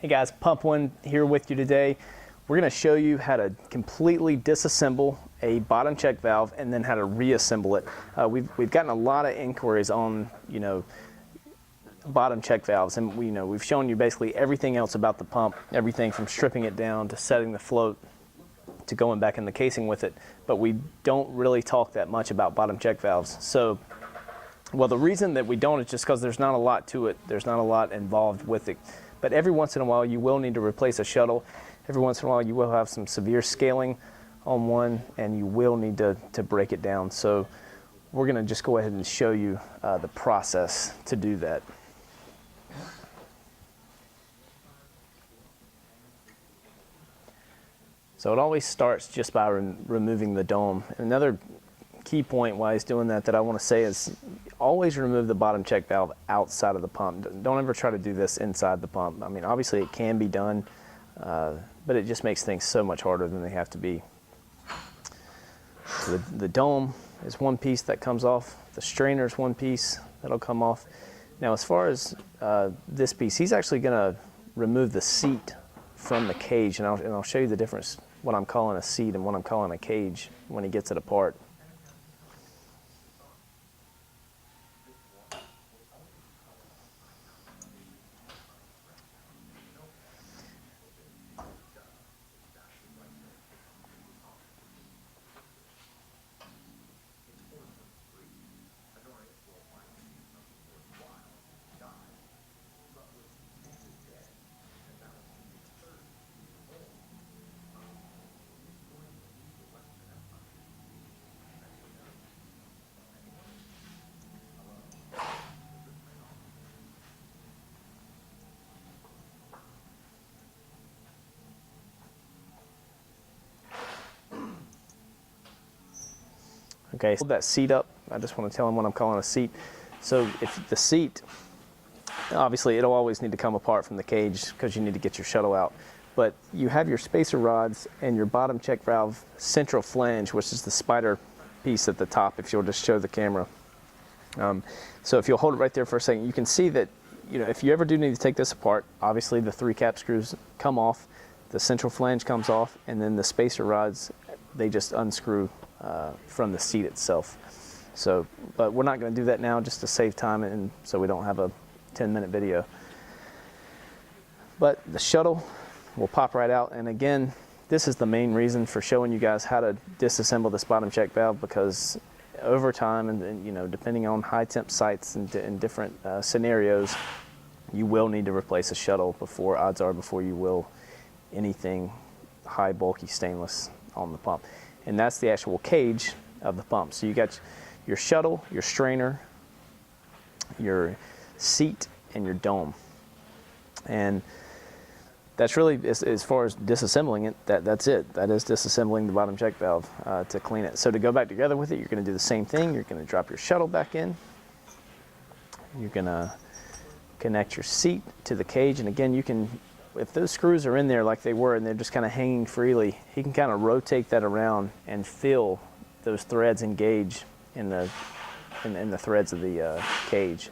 Hey guys, Pump One here with you today. We're going to show you how to completely disassemble a bottom check valve and then how to reassemble it. We've gotten a lot of inquiries on, bottom check valves, and we've shown you basically everything else about the pump, everything from stripping it down to setting the float to going back in the casing with it, but we don't really talk that much about bottom check valves. So, well, the reason that we don't is just because there's not a lot to it. There's not a lot involved with it. But every once in a while, you will need to replace a shuttle. Every once in a while, you will have some severe scaling on one, and you will need to break it down. So we're going to just go ahead and show you the process to do that. So it always starts just by removing the dome. Another key point why he's doing that I want to say is always remove the bottom check valve outside of the pump. Don't ever try to do this inside the pump. I mean, obviously it can be done, but it just makes things so much harder than they have to be. So the dome is one piece that comes off. The strainer is one piece that'll come off. Now, as far as this piece, he's actually going to remove the seat from the cage, and I'll show you the difference, what I'm calling a seat and what I'm calling a cage when he gets it apart. Okay, hold that seat up. I just want to tell him what I'm calling a seat. So if the seat, obviously it'll always need to come apart from the cage because you need to get your shuttle out. But you have your spacer rods and your bottom check valve central flange, which is the spider piece at the top, if you'll just show the camera. So if you'll hold it right there for a second, you can see that, if you ever do need to take this apart, obviously the 3 cap screws come off, the central flange comes off, and then the spacer rods, they just unscrew from the seat itself. So, but we're not going to do that now just to save time and so we don't have a 10-minute video. But the shuttle will pop right out, and again, this is the main reason for showing you guys how to disassemble this bottom check valve, because over time and depending on high temp sites and in different scenarios, you will need to replace a shuttle odds are before you will anything high bulky stainless on the pump. And that's the actual cage of the pump. So you got your shuttle, your strainer, your seat, and your dome. And that's really, as far as disassembling it, that's it. That is disassembling the bottom check valve to clean it. So to go back together with it, you're going to do the same thing. You're going to drop your shuttle back in. You're going to connect your seat to the cage. And again, you can, if those screws are in there like they were and they're just kind of hanging freely, he can kind of rotate that around and feel those threads engage in the threads of the cage.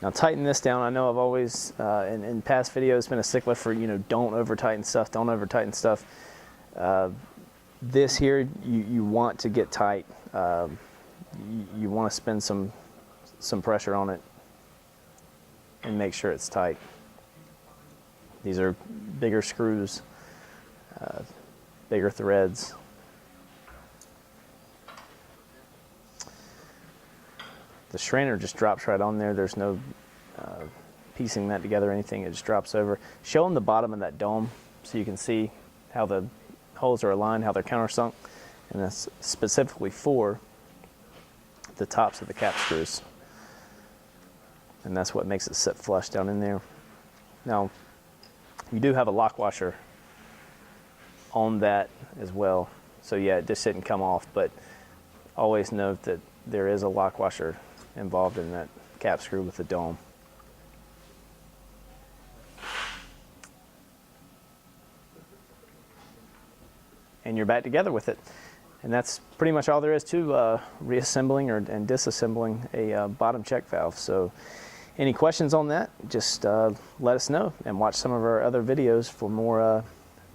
Now tighten this down. I know I've always, in past videos, been a stickler for, don't over tighten stuff, don't over tighten stuff. This here, you want to get tight. You want to spend some pressure on it and make sure it's tight. These are bigger screws, bigger threads. The strainer just drops right on there. There's no piecing that together or anything. It just drops over. Show them the bottom of that dome so you can see how the holes are aligned, how they're countersunk, and that's specifically for the tops of the cap screws. And that's what makes it sit flush down in there. Now, you do have a lock washer on that as well. So yeah, it just didn't come off, but always note that there is a lock washer involved in that cap screw with the dome. And you're back together with it. And that's pretty much all there is to reassembling and disassembling a bottom check valve. So any questions on that, just let us know and watch some of our other videos for more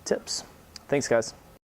tips. Thanks, guys.